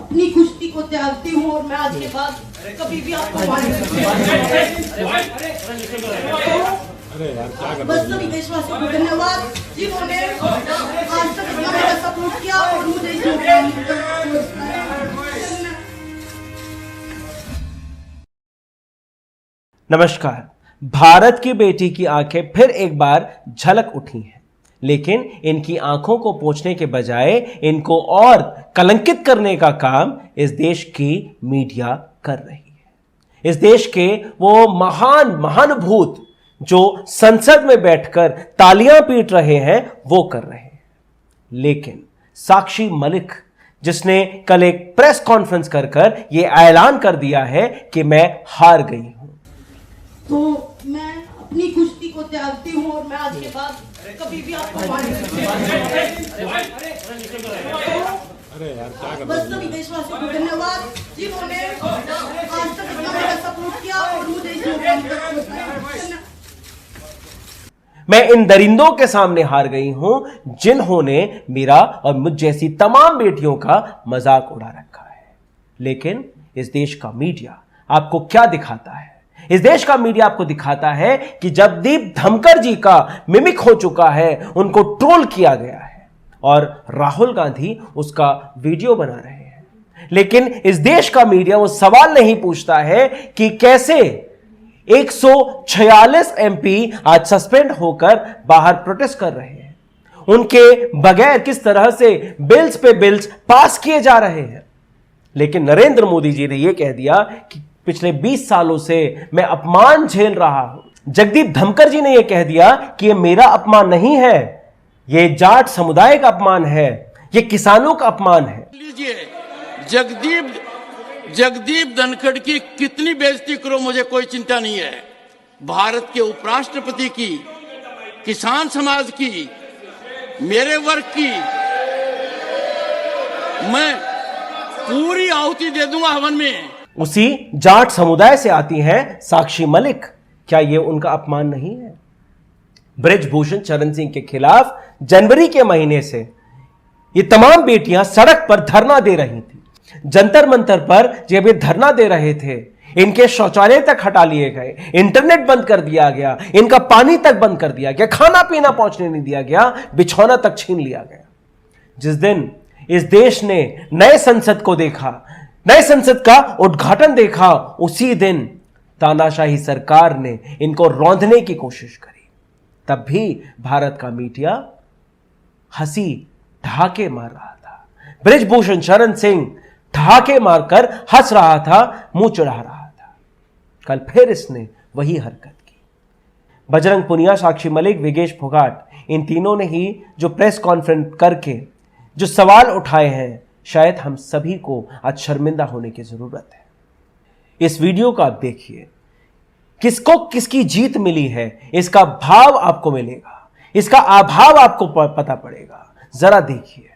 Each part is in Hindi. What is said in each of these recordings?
अपनी कुश्ती को त्यागती हूँ और मैं आज के बाद कभी भी आपको बस सभी देशवासियों को धन्यवाद जिन्होंने आज तक इतना मेरा सपोर्ट किया और मुझे इस मुकाम नमस्कार। भारत की बेटी की आंखें फिर एक बार झलक उठी हैं, लेकिन इनकी आंखों को पोंछने के बजाय इनको और कलंकित करने का काम इस देश की मीडिया कर रही है। इस देश के वो महानुभूत जो संसद में बैठकर तालियां पीट रहे हैं वो कर रहे हैं। लेकिन साक्षी मलिक जिसने कल एक प्रेस कॉन्फ्रेंस कर ये ऐलान कर दिया है कि मैं हार गई हूं, तो मैं अपनी कुश्ती को त्यागती हूँ और मैं आज के बाद कभी भी आपको बस सभी देशवासियों को धन्यवाद जिन्होंने आज तक इतना मेरा सपोर्ट किया और मुझे इस मुकाम तक पहुंचाया। मैं इन दरिंदों के सामने हार गई हूं जिन्होंने मेरा और मुझ जैसी तमाम बेटियों का मजाक उड़ा रखा है। लेकिन इस देश का मीडिया आपको क्या दिखाता है? इस देश का मीडिया आपको दिखाता है कि जगदीप धनखड़ जी का मिमिक हो चुका है, उनको ट्रोल किया गया है और राहुल गांधी उसका वीडियो बना रहे हैं। लेकिन इस देश का मीडिया वो सवाल नहीं पूछता है कि कैसे 146 एमपी आज सस्पेंड होकर बाहर प्रोटेस्ट कर रहे हैं, उनके बगैर किस तरह से बिल्स पे बिल्स पास किए जा रहे हैं। लेकिन नरेंद्र मोदी जी ने यह कह दिया कि पिछले 20 सालों से मैं अपमान झेल रहा हूं। जगदीप धनखड़ जी ने यह कह दिया कि यह मेरा अपमान नहीं है, यह जाट समुदाय का अपमान है, यह किसानों का अपमान है। लीजिए, जगदीप धनखड़ की कितनी बेइज्जती करो मुझे कोई चिंता नहीं है। भारत के उपराष्ट्रपति की, किसान समाज की, मेरे वर्ग की मैं पूरी आहुति दे दूंगा हवन में। उसी जाट समुदाय से आती हैं साक्षी मलिक, क्या यह उनका अपमान नहीं है? बृजभूषण शरण सिंह के खिलाफ जनवरी के महीने से ये तमाम बेटियां सड़क पर धरना दे रही थी। जंतर मंतर पर जब ये धरना दे रहे थे, इनके शौचालय तक हटा लिए गए, इंटरनेट बंद कर दिया गया, इनका पानी तक बंद कर दिया गया, खाना पीना पहुंचने नहीं दिया गया, बिछौना तक छीन लिया गया। जिस दिन इस देश ने नए संसद को देखा, नए संसद का उद्घाटन देखा, उसी दिन तानाशाही सरकार ने इनको रौंदने की कोशिश करी। तब भी भारत का मीडिया हंसी ठहाके मार रहा था। बृजभूषण शरण सिंह ठहाके मारकर हंस रहा था, मुंह चढ़ा रहा था। कल फिर इसने वही हरकत की। बजरंग पुनिया, साक्षी मलिक, विगेश फोगाट, इन तीनों ने ही जो प्रेस कॉन्फ्रेंस करके जो सवाल उठाए हैं, शायद हम सभी को आज शर्मिंदा होने की जरूरत है। इस वीडियो को आप देखिए, किसको किसकी जीत मिली है इसका भाव आपको मिलेगा, इसका अभाव आपको पता पड़ेगा। जरा देखिए।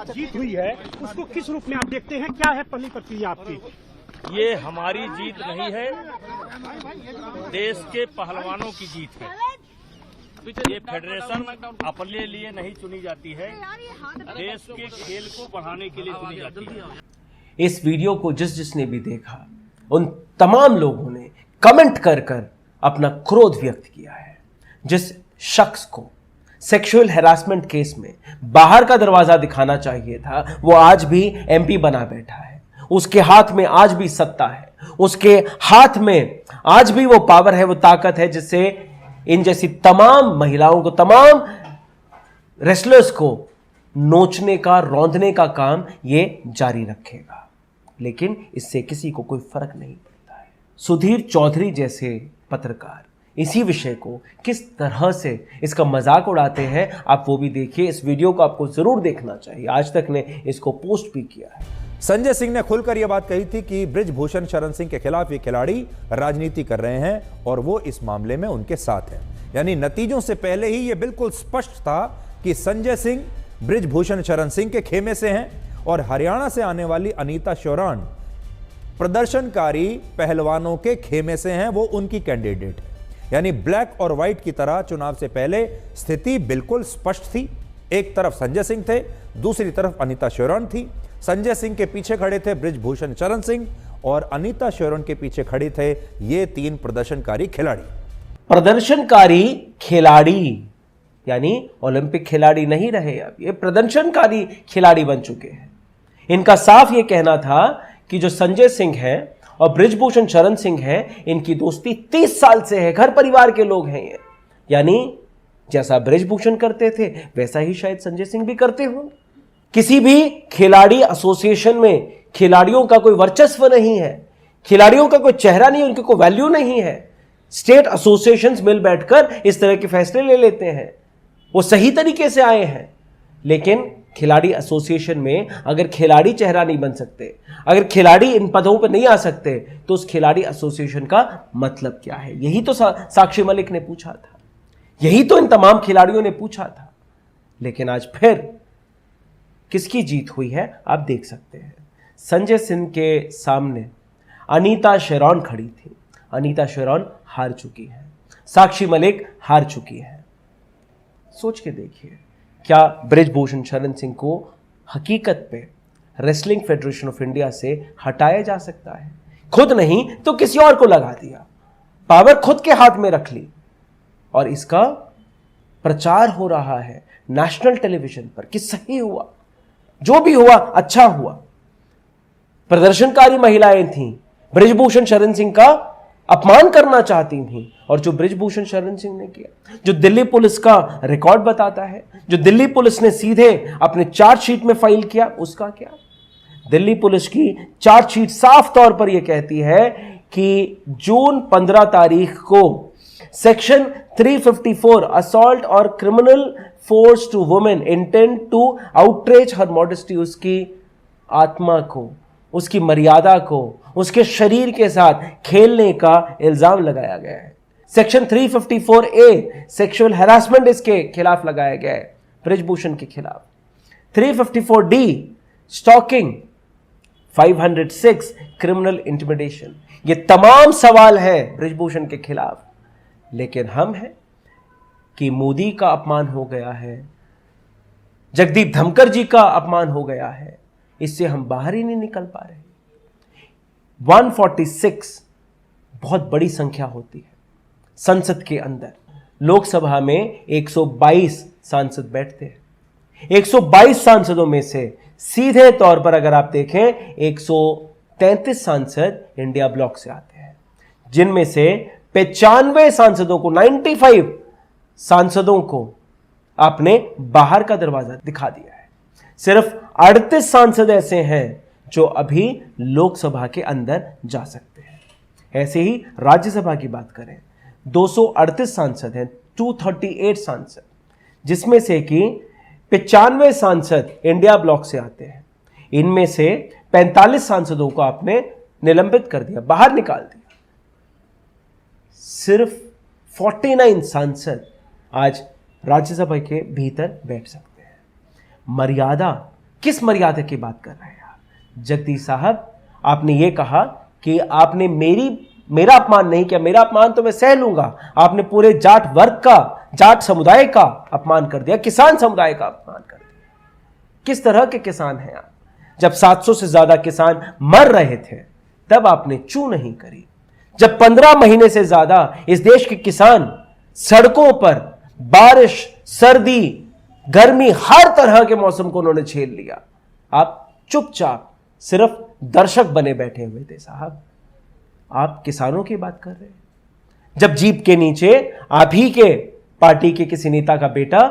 जीत हुई है, उसको किस रूप में आप देखते हैं? क्या है पहली प्रक्रिया आपकी? ये हमारी जीत नहीं है, देश के पहलवानों की जीत है। ये फेडरेशन अपने लिए नहीं चुनी जाती है, देश के खेल को बढ़ाने के लिए चुनी जाती है। इस वीडियो को जिसने भी देखा, उन तमाम लोगों ने कमेंट कर अपना क्रोध व्यक्त किया है। जिस शख्स को सेक्सुअल हैरासमेंट केस में बाहर का दरवाजा दिखाना चाहिए था, वो आज भी एमपी बना बैठा है। उसके हाथ में आज भी सत्ता है, उसके हाथ में आज भी वो पावर है, वो ताकत है, जिससे इन जैसी तमाम महिलाओं को, तमाम रेसलर्स को नोचने का, रौंदने का काम ये जारी रखेगा। लेकिन इससे किसी को कोई फर्क नहीं पड़ता है। सुधीर चौधरी जैसे पत्रकार इसी विषय को किस तरह से इसका मजाक उड़ाते हैं, आप वो भी देखिए। इस वीडियो को आपको जरूर देखना चाहिए। आज तक ने इसको पोस्ट भी किया है। संजय सिंह ने खुलकर यह बात कही थी कि बृजभूषण शरण सिंह के खिलाफ ये खिलाड़ी राजनीति कर रहे हैं और वो इस मामले में उनके साथ हैं। यानी नतीजों से पहले ही ये बिल्कुल स्पष्ट था कि संजय सिंह बृजभूषण शरण सिंह के खेमे से हैं और हरियाणा से आने वाली अनीता शौरान प्रदर्शनकारी पहलवानों के खेमे से हैं, वो उनकी कैंडिडेट है। यानी ब्लैक और व्हाइट की तरह चुनाव से पहले स्थिति बिल्कुल स्पष्ट थी। एक तरफ संजय सिंह थे, दूसरी तरफ अनीता शेरन थी। संजय सिंह के पीछे खड़े थे बृजभूषण शरण सिंह और अनीता शेरन के पीछे खड़े थे ये 3 प्रदर्शनकारी खिलाड़ी। प्रदर्शनकारी खिलाड़ी यानी ओलंपिक खिलाड़ी नहीं रहे, अब ये प्रदर्शनकारी खिलाड़ी बन चुके हैं। इनका साफ ये कहना था कि जो संजय सिंह हैं और बृजभूषण शरण सिंह हैं, इनकी दोस्ती 30 साल से है, घर परिवार के लोग हैं ये। यानी जैसा बृजभूषण करते थे वैसा ही शायद संजय सिंह भी करते हो। किसी भी खिलाड़ी एसोसिएशन में खिलाड़ियों का कोई वर्चस्व नहीं है, खिलाड़ियों का कोई चेहरा नहीं, उनकी कोई वैल्यू नहीं है। स्टेट एसोसिएशंस मिल बैठकर इस तरह के फैसले ले लेते हैं, वो सही तरीके से आए हैं। लेकिन खिलाड़ी एसोसिएशन में अगर खिलाड़ी चेहरा नहीं बन सकते, अगर खिलाड़ी इन पदों पर नहीं आ सकते, तो उस खिलाड़ी एसोसिएशन का मतलब क्या है? यही तो साक्षी मलिक ने पूछा था, यही तो इन तमाम खिलाड़ियों ने पूछा था। लेकिन आज फिर किसकी जीत हुई है आप देख सकते हैं। संजय सिंह के सामने अनीता शेरन खड़ी थी, अनीता शेरन हार चुकी है, साक्षी मलिक हार चुकी है। सोच के देखिए, क्या बृजभूषण शरण सिंह को हकीकत पे रेसलिंग फेडरेशन ऑफ इंडिया से हटाया जा सकता है? खुद नहीं तो किसी और को लगा दिया, पावर खुद के हाथ में रख ली और इसका प्रचार हो रहा है नेशनल टेलीविजन पर कि सही हुआ, जो भी हुआ अच्छा हुआ। प्रदर्शनकारी महिलाएं थीं, बृजभूषण शरण सिंह का अपमान करना चाहती थीं, और जो बृजभूषण शरण सिंह ने किया, जो दिल्ली पुलिस का रिकॉर्ड बताता है, जो दिल्ली पुलिस ने सीधे अपने चार्जशीट में फाइल किया, उसका क्या? दिल्ली पुलिस की चार्जशीट साफ तौर पर यह कहती है कि जून 15 तारीख को सेक्शन 354 असॉल्ट और criminal force to women intend to outrage her modesty, उसकी आत्मा को, उसकी मर्यादा को, उसके शरीर के साथ खेलने का इल्जाम लगाया गया है। सेक्शन 354A सेक्सुअल हैरासमेंट इसके खिलाफ लगाया गया है, बृजभूषण के खिलाफ। 354D stocking, 506 criminal intimidation. ये तमाम सवाल है बृजभूषण के खिलाफ। लेकिन हम हैं कि मोदी का अपमान हो गया है, जगदीप धनखड़ जी का अपमान हो गया है, इससे हम बाहर ही नहीं निकल पा रहे। 146 बहुत बड़ी संख्या होती है संसद के अंदर। लोकसभा में 122 सांसद बैठते हैं। 122 सांसदों में से सीधे तौर पर अगर आप देखें 133 सांसद इंडिया ब्लॉक से आते हैं, जिनमें से 95 सांसदों को, 95 सांसदों को आपने बाहर का दरवाजा दिखा दिया है। सिर्फ 38 सांसद ऐसे हैं जो अभी लोकसभा के अंदर जा सकते हैं। ऐसे ही राज्यसभा की बात करें, 238 सांसद हैं, 238 सांसद, जिसमें से कि 95 सांसद इंडिया ब्लॉक से आते हैं। इनमें से 45 सांसदों को आपने निलंबित कर दिया, बाहर निकाल दिया। सिर्फ 49 सांसद आज राज्यसभा के भीतर बैठ सकते हैं। मर्यादा, किस मर्यादा की बात कर रहे हैं आप? जगदीश साहब, आपने ये कहा कि आपने मेरा अपमान नहीं किया, मेरा अपमान तो मैं सह लूंगा। आपने पूरे जाट वर्ग का, जाट समुदाय का अपमान कर दिया, किसान समुदाय का अपमान कर दिया। किस तरह के किसान हैं आप? जब 700 से ज्यादा किसान मर रहे थे तब आपने चू नहीं करी। जब 15 महीने से ज्यादा इस देश के किसान सड़कों पर बारिश, सर्दी, गर्मी, हर तरह के मौसम को उन्होंने झेल लिया, आप चुपचाप सिर्फ दर्शक बने बैठे हुए थे। साहब, आप किसानों की बात कर रहे हैं। जब जीप के नीचे आप ही के पार्टी के किसी नेता का बेटा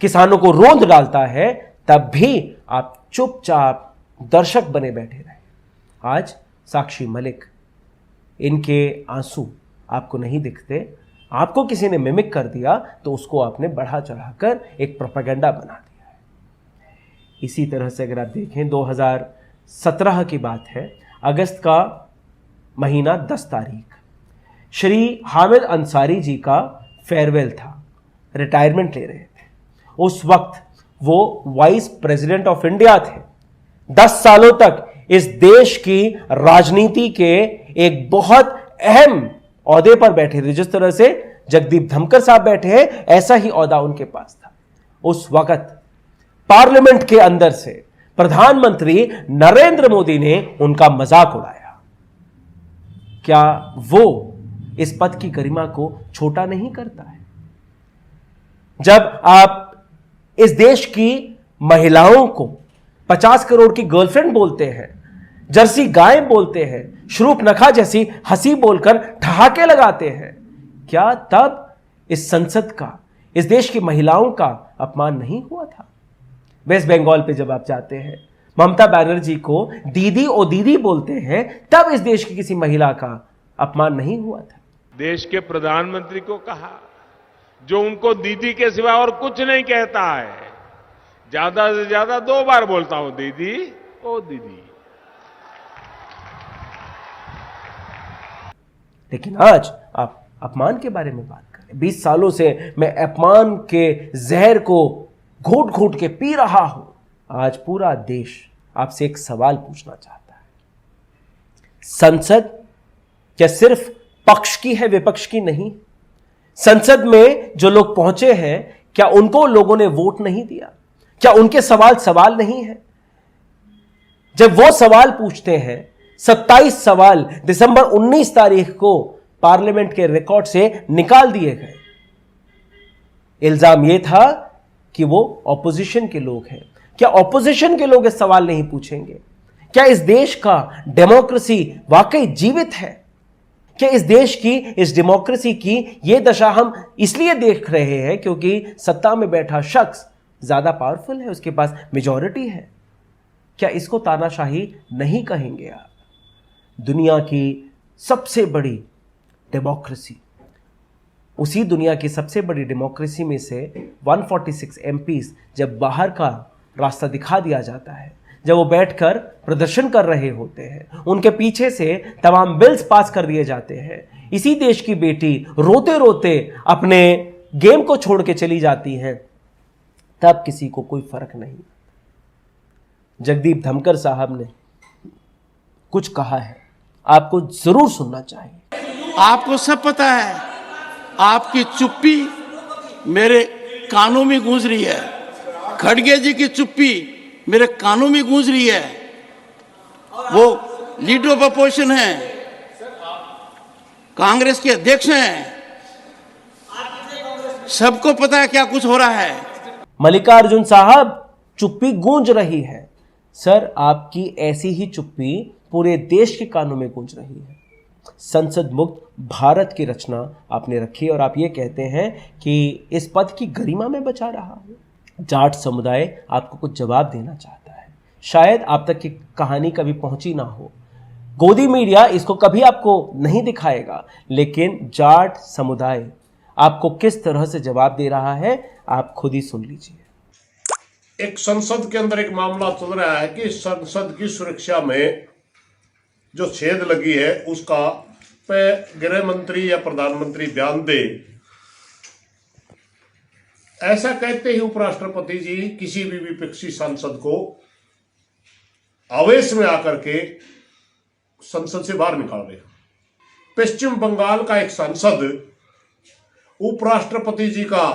किसानों को रोंद डालता है, तब भी आप चुपचाप दर्शक बने बैठे रहे। आज साक्षी मलिक, इनके आंसू आपको नहीं दिखते, आपको किसी ने मिमिक कर दिया तो उसको आपने बढ़ा चढ़ाकर एक प्रोपेगेंडा बना दिया है। इसी तरह से अगर आप देखें, 2017 की बात है, अगस्त का महीना 10 तारीख, श्री हामिद अंसारी जी का फेयरवेल था, रिटायरमेंट ले रहे थे। उस वक्त वो वाइस प्रेसिडेंट ऑफ इंडिया थे। 10 सालों तक इस देश की राजनीति के एक बहुत अहम ओहदे पर बैठे थे। जिस तरह से जगदीप धनखड़ साहब बैठे हैं, ऐसा ही ओहदा उनके पास था। उस वक्त पार्लियामेंट के अंदर से प्रधानमंत्री नरेंद्र मोदी ने उनका मजाक उड़ाया। क्या वो इस पद की गरिमा को छोटा नहीं करता है? जब आप इस देश की महिलाओं को 50 करोड़ की गर्लफ्रेंड बोलते हैं, जर्सी गाय बोलते हैं, शरूप नखा जैसी हंसी बोलकर ठहाके लगाते हैं, क्या तब इस संसद का, इस देश की महिलाओं का अपमान नहीं हुआ था? वेस्ट बंगाल पे जब आप जाते हैं, ममता बनर्जी को दीदी ओ दीदी बोलते हैं, तब इस देश की किसी महिला का अपमान नहीं हुआ था। देश के प्रधानमंत्री को कहा, जो उनको दीदी के सिवा और कुछ नहीं कहता है, ज्यादा से ज्यादा 2 बार बोलता हूं, दीदी ओ दीदी। लेकिन आज आप अपमान के बारे में बात करें। 20 सालों से मैं अपमान के जहर को घोट घोट के पी रहा हूं। आज पूरा देश आपसे एक सवाल पूछना चाहता है। संसद क्या सिर्फ पक्ष की है, विपक्ष की नहीं? संसद में जो लोग पहुंचे हैं, क्या उनको लोगों ने वोट नहीं दिया? क्या उनके सवाल नहीं है? जब वो सवाल पूछते हैं, 27 सवाल दिसंबर 19 तारीख को पार्लियामेंट के रिकॉर्ड से निकाल दिए गए। इल्जाम यह था कि वो ऑपोजिशन के लोग हैं। क्या ऑपोजिशन के लोग इस सवाल नहीं पूछेंगे? क्या इस देश का डेमोक्रेसी वाकई जीवित है? क्या इस देश की, इस डेमोक्रेसी की यह दशा हम इसलिए देख रहे हैं क्योंकि सत्ता में बैठा शख्स ज्यादा पावरफुल है, उसके पास मेजॉरिटी है? क्या इसको तानाशाही नहीं कहेंगे आप? दुनिया की सबसे बड़ी डेमोक्रेसी, उसी दुनिया की सबसे बड़ी डेमोक्रेसी में से 146 एमपीज जब बाहर का रास्ता दिखा दिया जाता है, जब वो बैठकर प्रदर्शन कर रहे होते हैं, उनके पीछे से तमाम बिल्स पास कर दिए जाते हैं, इसी देश की बेटी रोते रोते अपने गेम को छोड़ के चली जाती है, तब किसी को कोई फर्क नहीं। जगदीप धनखड़ साहब ने कुछ कहा है, आपको जरूर सुनना चाहिए। आपको सब पता है, आपकी चुप्पी मेरे कानों में गूंज रही है, खड़गे जी की चुप्पी मेरे कानों में गूंज रही है। वो लीडर ऑफ अपोजिशन है, कांग्रेस के अध्यक्ष हैं, सबको पता है क्या कुछ हो रहा है। मल्लिकार्जुन साहब, चुप्पी गूंज रही है। सर, आपकी ऐसी ही चुप्पी पूरे देश के कानों में गूंज रही है। संसद मुक्त भारत की रचना आपने रखी और आप ये कहते हैं कि इस पद की गरिमा में बचा रहा हूं। जाट समुदाय आपको कुछ जवाब देना चाहता है। शायद आप तक की कहानी कभी पहुंची ना हो, गोदी मीडिया इसको कभी आपको नहीं दिखाएगा, लेकिन जाट समुदाय आपको किस तरह से जवाब दे रहा है, आप खुद ही सुन लीजिए। एक संसद के अंदर एक मामला चल रहा है कि संसद की सुरक्षा में जो छेद लगी है उसका पे गृह मंत्री या प्रधानमंत्री बयान दे, ऐसा कहते ही उपराष्ट्रपति जी किसी भी विपक्षी सांसद को आवेश में आकर के संसद से बाहर निकाल रहे। पश्चिम बंगाल का एक सांसद उपराष्ट्रपति जी का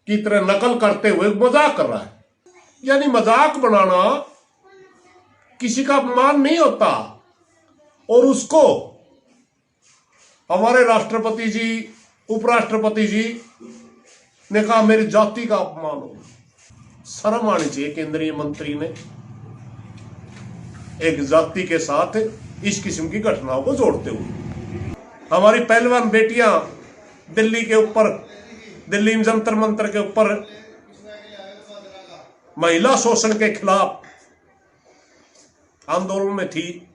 की तरह नकल करते हुए मजाक कर रहा है। यानी मजाक बनाना किसी का अपमान नहीं होता, और उसको हमारे राष्ट्रपति जी, उपराष्ट्रपति जी ने कहा मेरी जाति का अपमान हो। शर्म आनी चाहिए केंद्रीय मंत्री ने एक जाति के साथ इस किस्म की घटनाओं को जोड़ते हुए। हमारी पहलवान बेटियां दिल्ली के ऊपर, दिल्ली जंतर मंतर के ऊपर महिला शोषण के खिलाफ आंदोलन में थी।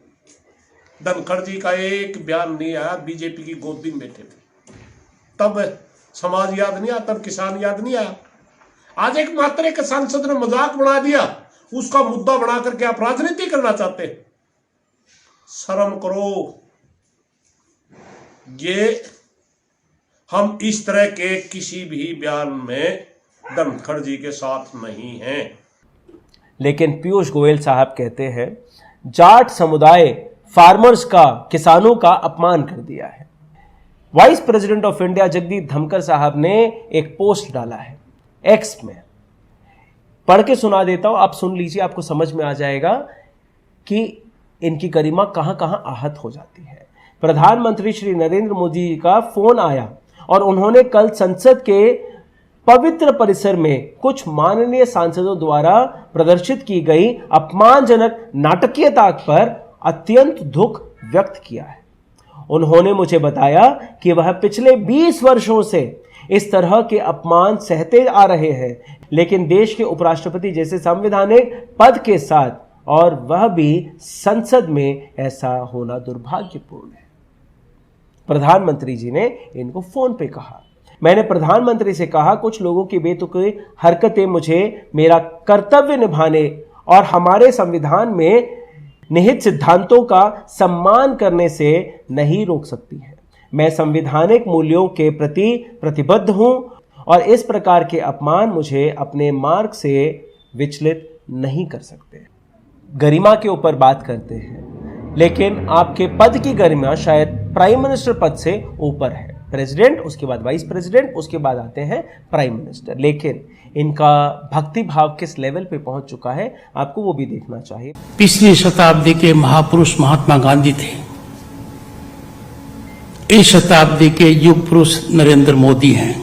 धनखड़ जी का एक बयान नहीं आया, बीजेपी की गोदी में बैठे थे। तब समाज याद नहीं आया, तब किसान याद नहीं आया। आज एक मात्र एक सांसद ने मजाक बना दिया, उसका मुद्दा बना करके आप राजनीति करना चाहते हैं। शर्म करो। ये हम इस तरह के किसी भी बयान में धनखड़ जी के साथ नहीं हैं। लेकिन पीयूष गोयल साहब कहते हैं जाट समुदाय फार्मर्स का, किसानों का अपमान कर दिया है। Vice president of India Jagdeep Dhankhar साहब ने एक पोस्ट डाला है एक्स में, पढ़ के सुना देता हूं, आप सुन लीजिए, आपको समझ में आ जाएगा कि इनकी गरिमा कहां कहां आहत हो जाती है। प्रधानमंत्री श्री नरेंद्र मोदी जी का फोन आया और उन्होंने कल संसद के पवित्र परिसर में कुछ माननीय सांसदों द्वारा प्रदर्शित की गई अपमानजनक नाटकीयता पर अत्यंत दुख व्यक्त किया है। उन्होंने मुझे बताया कि वह पिछले 20 वर्षों से इस तरह के अपमान सहते आ रहे हैं, लेकिन देश के उपराष्ट्रपति जैसे संवैधानिक पद के साथ, और वह भी संसद में, ऐसा होना दुर्भाग्यपूर्ण है। प्रधानमंत्री जी ने इनको फोन पे कहा। मैंने प्रधानमंत्री से कहा, कुछ लोगों की बेतुकी हरकतें मुझे मेरा कर्तव्य निभाने और हमारे संविधान में निहित सिद्धांतों का सम्मान करने से नहीं रोक सकती है। मैं संवैधानिक मूल्यों के प्रति प्रतिबद्ध हूं और इस प्रकार के अपमान मुझे अपने मार्ग से विचलित नहीं कर सकते। गरिमा के ऊपर बात करते हैं, लेकिन आपके पद की गरिमा शायद प्राइम मिनिस्टर पद से ऊपर है। प्रेसिडेंट, उसके बाद वाइस प्रेसिडेंट, उसके बाद आते हैं प्राइम मिनिस्टर। लेकिन इनका भक्ति भाव किस लेवल पे पहुंच चुका है, आपको वो भी देखना चाहिए। पिछली शताब्दी के महापुरुष महात्मा गांधी थे, इस शताब्दी के युग पुरुष नरेंद्र मोदी हैं।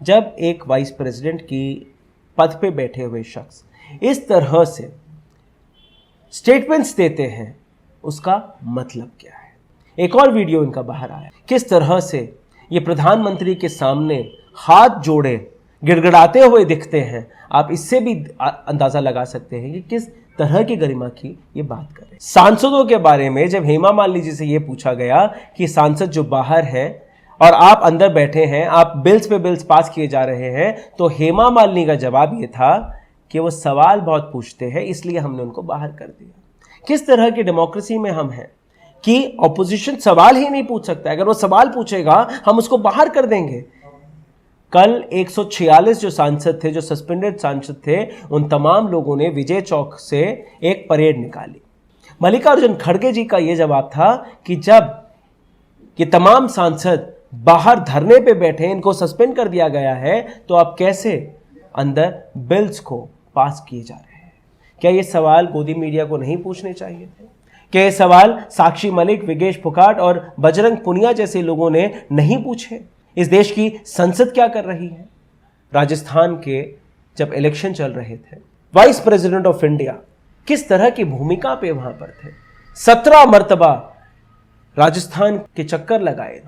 जब एक वाइस प्रेसिडेंट की पद पे बैठे हुए शख्स इस तरह से स्टेटमेंट्स देते हैं, उसका मतलब क्या है? एक और वीडियो इनका बाहर आया, किस तरह से ये प्रधानमंत्री के सामने हाथ जोड़े गिड़गिड़ाते हुए दिखते हैं। आप इससे भी अंदाजा लगा सकते हैं कि किस तरह की गरिमा की ये बात कर रहे हैं। सांसदों के बारे में जब हेमा मालिनी जी से ये पूछा गया कि सांसद जो बाहर है और आप अंदर बैठे हैं, आप बिल्स पे बिल्स पास किए जा रहे हैं, तो हेमा मालिनी का जवाब ये था कि वो सवाल बहुत पूछते हैं, इसलिए हमने उनको बाहर कर दिया। किस तरह की डेमोक्रेसी में हम हैं कि ऑपोजिशन सवाल ही नहीं पूछ सकता। अगर वो सवाल पूछेगा हम उसको बाहर कर देंगे। कल 146 जो सांसद थे, जो सस्पेंडेड सांसद थे, उन तमाम लोगों ने विजय चौक से एक परेड निकाली। मल्लिकार्जुन खड़गे जी का यह जवाब था कि जब ये तमाम सांसद बाहर धरने पे बैठे, इनको सस्पेंड कर दिया गया है, तो आप कैसे अंदर बिल्स को पास किए जा रहे हैं? क्या ये सवाल गोदी मीडिया को नहीं पूछने चाहिए थे? क्या ये सवाल साक्षी मलिक, विगेश फोगाट और बजरंग पुनिया जैसे लोगों ने नहीं पूछे? इस देश की संसद क्या कर रही है? राजस्थान के जब इलेक्शन चल रहे थे, वाइस प्रेसिडेंट ऑफ इंडिया किस तरह की भूमिका पे वहां पर थे। 17 मर्तबा राजस्थान के चक्कर लगाए,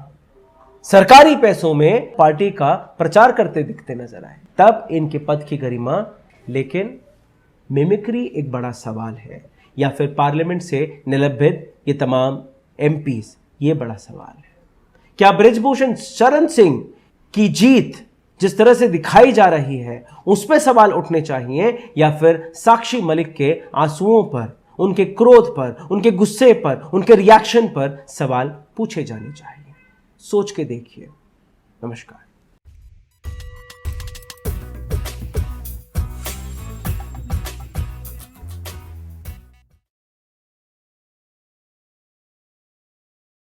सरकारी पैसों में पार्टी का प्रचार करते दिखते नजर आए, तब इनके पद की गरिमा। लेकिन मिमिक्री एक बड़ा सवाल है, या फिर पार्लियामेंट से निलंबित ये तमाम एमपीज, ये बड़ा सवाल है। क्या बृजभूषण शरण सिंह की जीत जिस तरह से दिखाई जा रही है, उस पर सवाल उठने चाहिए, या फिर साक्षी मलिक के आंसुओं पर, उनके क्रोध पर, उनके गुस्से पर, उनके रिएक्शन पर सवाल पूछे जाने चाहिए? सोच के देखिए। नमस्कार।